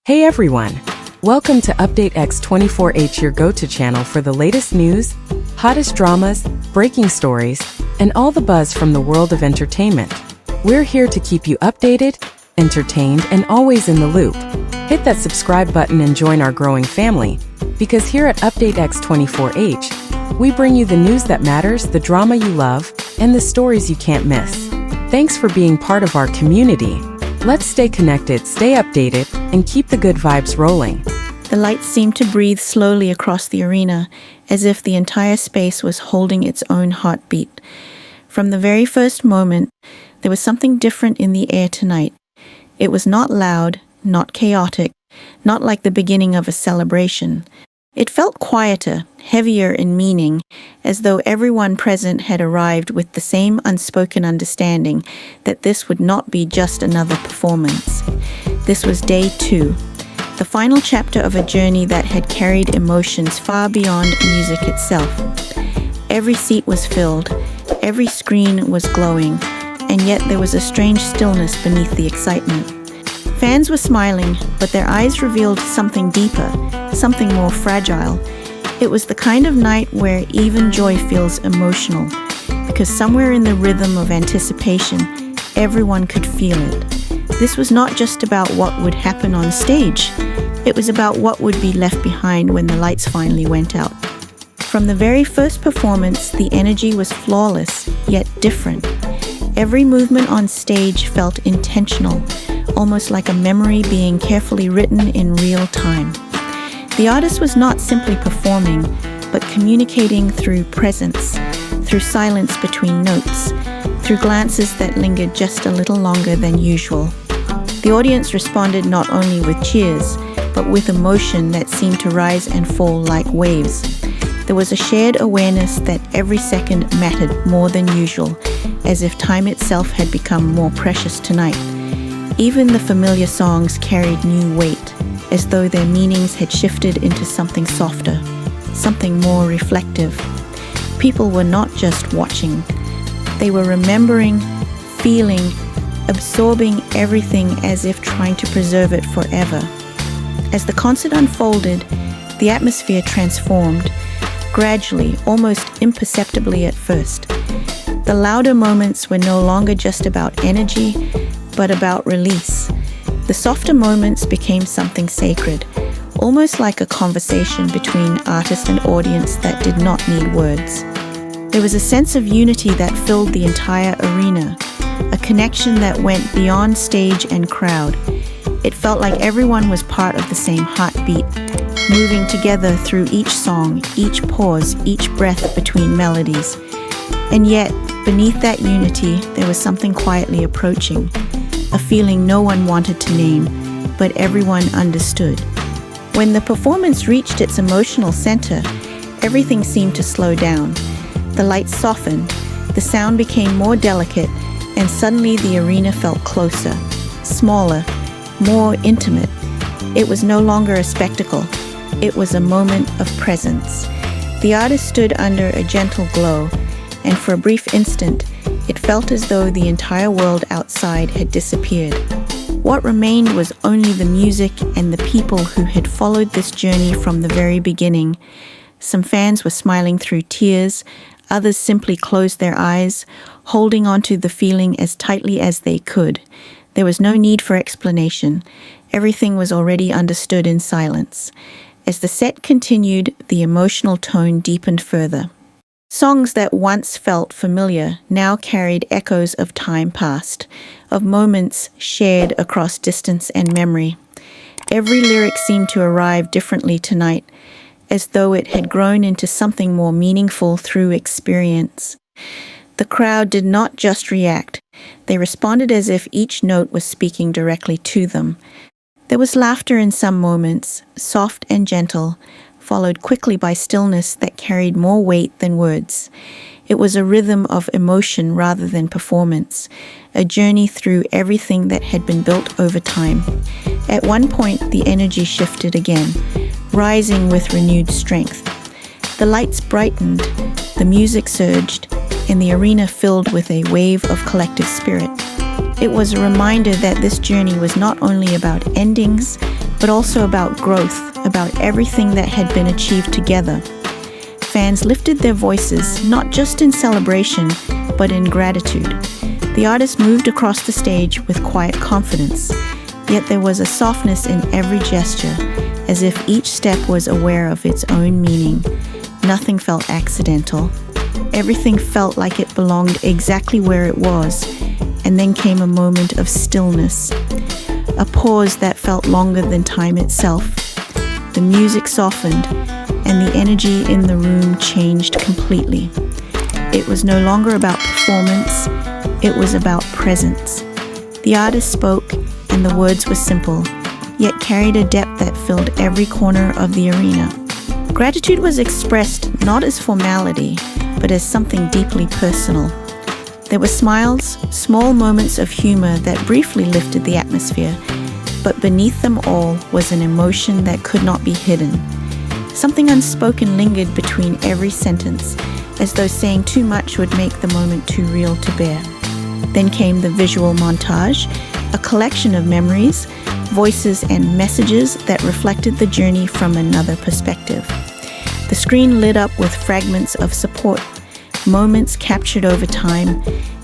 Hey everyone! Welcome to Update X24H, your go-to channel for the latest news, hottest dramas, breaking stories, and all the buzz from the world of entertainment. We're here to keep you updated, entertained, and always in the loop. Hit that subscribe button and join our growing family, because here at Update X24H, we bring you the news that matters, the drama you love, and the stories you can't miss. Thanks for being part of our community. Let's stay connected, stay updated, and keep the good vibes rolling. The lights seemed to breathe slowly across the arena, as if the entire space was holding its own heartbeat. From the very first moment, there was something different in the air tonight. It was not loud, not chaotic, not like the beginning of a celebration. It felt quieter, heavier in meaning, as though everyone present had arrived with the same unspoken understanding that this would not be just another performance. This was day 2, the final chapter of a journey that had carried emotions far beyond music itself. Every seat was filled, every screen was glowing, and yet there was a strange stillness beneath the excitement. Fans were smiling, but their eyes revealed something deeper, something more fragile. It was the kind of night where even joy feels emotional, because somewhere in the rhythm of anticipation, everyone could feel it. This was not just about what would happen on stage. It was about what would be left behind when the lights finally went out. From the very first performance, the energy was flawless, yet different. Every movement on stage felt intentional, almost like a memory being carefully written in real time. The artist was not simply performing, but communicating through presence, through silence between notes, through glances that lingered just a little longer than usual. The audience responded not only with cheers, but with emotion that seemed to rise and fall like waves. There was a shared awareness that every second mattered more than usual, as if time itself had become more precious tonight. Even the familiar songs carried new weight, as though their meanings had shifted into something softer, something more reflective. People were not just watching. They were remembering, feeling, absorbing everything as if trying to preserve it forever. As the concert unfolded, the atmosphere transformed, gradually, almost imperceptibly at first. The louder moments were no longer just about energy, but about release. The softer moments became something sacred, almost like a conversation between artist and audience that did not need words. There was a sense of unity that filled the entire arena, a connection that went beyond stage and crowd. It felt like everyone was part of the same heartbeat, moving together through each song, each pause, each breath between melodies. And yet, beneath that unity, there was something quietly approaching, a feeling no one wanted to name, but everyone understood. When the performance reached its emotional center, everything seemed to slow down. The lights softened, the sound became more delicate, and suddenly the arena felt closer, smaller, more intimate. It was no longer a spectacle. It was a moment of presence. The artist stood under a gentle glow, and for a brief instant, it felt as though the entire world outside had disappeared. What remained was only the music and the people who had followed this journey from the very beginning. Some fans were smiling through tears, others simply closed their eyes, holding onto the feeling as tightly as they could. There was no need for explanation. Everything was already understood in silence. As the set continued, the emotional tone deepened further. Songs that once felt familiar now carried echoes of time past, of moments shared across distance and memory. Every lyric seemed to arrive differently tonight, as though it had grown into something more meaningful through experience. The crowd did not just react. They responded as if each note was speaking directly to them. There was laughter in some moments, soft and gentle, followed quickly by stillness that carried more weight than words. It was a rhythm of emotion rather than performance, a journey through everything that had been built over time. At one point, the energy shifted again, rising with renewed strength. The lights brightened, the music surged, and the arena filled with a wave of collective spirit. It was a reminder that this journey was not only about endings, but also about growth, about everything that had been achieved together. Fans lifted their voices, not just in celebration, but in gratitude. The artist moved across the stage with quiet confidence, yet there was a softness in every gesture, as if each step was aware of its own meaning. Nothing felt accidental. Everything felt like it belonged exactly where it was. And then came a moment of stillness, a pause that felt longer than time itself. The music softened, and the energy in the room changed completely. It was no longer about performance, it was about presence. The artist spoke, and the words were simple, yet carried a depth that filled every corner of the arena. Gratitude was expressed not as formality, but as something deeply personal. There were smiles, small moments of humor that briefly lifted the atmosphere, but beneath them all was an emotion that could not be hidden. Something unspoken lingered between every sentence, as though saying too much would make the moment too real to bear. Then came the visual montage, a collection of memories, voices, and messages that reflected the journey from another perspective. The screen lit up with fragments of support, moments captured over time,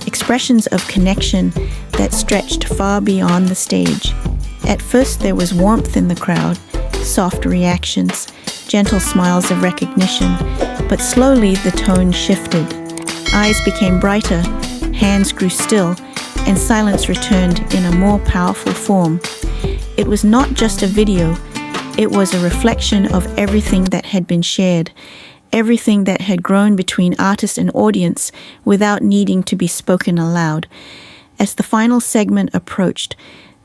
expressions of connection that stretched far beyond the stage. At first there was warmth in the crowd, soft reactions, gentle smiles of recognition, but slowly the tone shifted. Eyes became brighter, hands grew still, and silence returned in a more powerful form. It was not just a video, it was a reflection of everything that had been shared, everything that had grown between artist and audience without needing to be spoken aloud. As the final segment approached,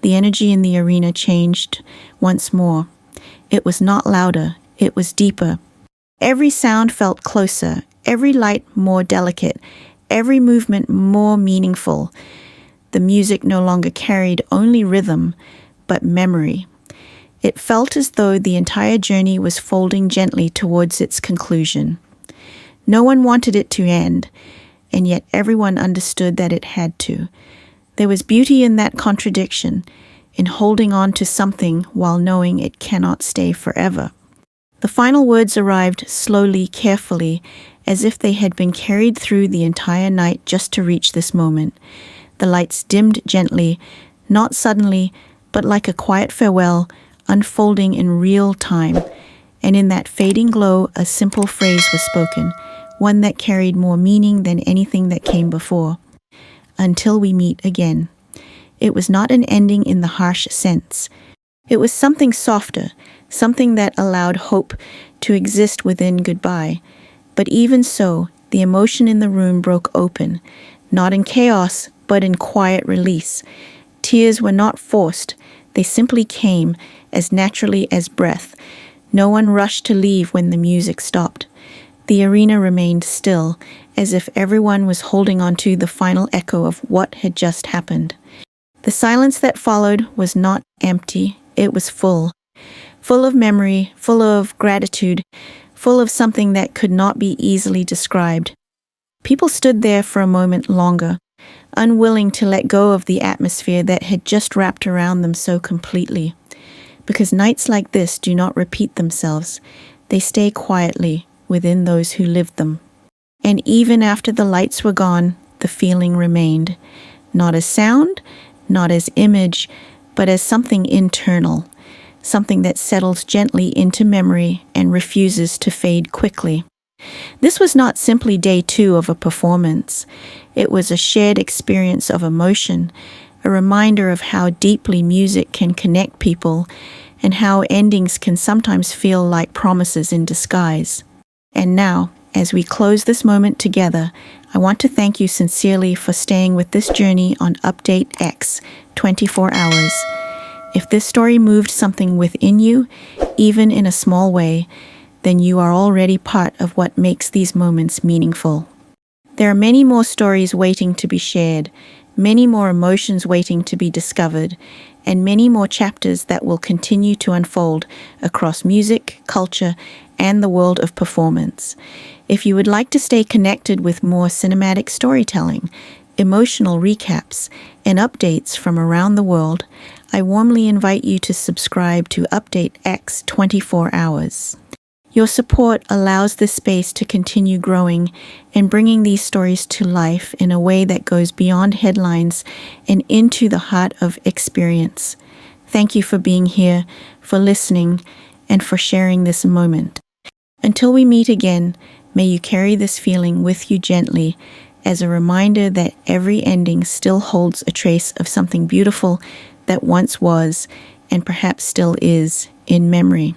the energy in the arena changed once more. It was not louder, it was deeper. Every sound felt closer, every light more delicate, every movement more meaningful. The music no longer carried only rhythm, but memory. It felt as though the entire journey was folding gently towards its conclusion. No one wanted it to end, and yet everyone understood that it had to. There was beauty in that contradiction, in holding on to something while knowing it cannot stay forever. The final words arrived slowly, carefully, as if they had been carried through the entire night just to reach this moment. The lights dimmed gently, not suddenly, but like a quiet farewell, unfolding in real time, and in that fading glow a simple phrase was spoken, one that carried more meaning than anything that came before. Until we meet again. It was not an ending in the harsh sense. It was something softer, something that allowed hope to exist within goodbye. But even so, the emotion in the room broke open, not in chaos, but in quiet release. Tears were not forced, they simply came, as naturally as breath. No one rushed to leave when the music stopped. The arena remained still, as if everyone was holding on to the final echo of what had just happened. The silence that followed was not empty, it was full. Full of memory, full of gratitude, full of something that could not be easily described. People stood there for a moment longer, unwilling to let go of the atmosphere that had just wrapped around them so completely. Because nights like this do not repeat themselves, they stay quietly within those who lived them. And even after the lights were gone, the feeling remained, not as sound, not as image, but as something internal, something that settles gently into memory and refuses to fade quickly. This was not simply day 2 of a performance. It was a shared experience of emotion, a reminder of how deeply music can connect people and how endings can sometimes feel like promises in disguise. And now, as we close this moment together, I want to thank you sincerely for staying with this journey on Update X 24 hours. If this story moved something within you, even in a small way, then you are already part of what makes these moments meaningful. There are many more stories waiting to be shared, many more emotions waiting to be discovered, and many more chapters that will continue to unfold across music, culture, and the world of performance. If you would like to stay connected with more cinematic storytelling, emotional recaps, and updates from around the world, I warmly invite you to subscribe to Update X 24 Hours. Your support allows this space to continue growing and bringing these stories to life in a way that goes beyond headlines and into the heart of experience. Thank you for being here, for listening, and for sharing this moment. Until we meet again, may you carry this feeling with you gently as a reminder that every ending still holds a trace of something beautiful that once was and perhaps still is in memory.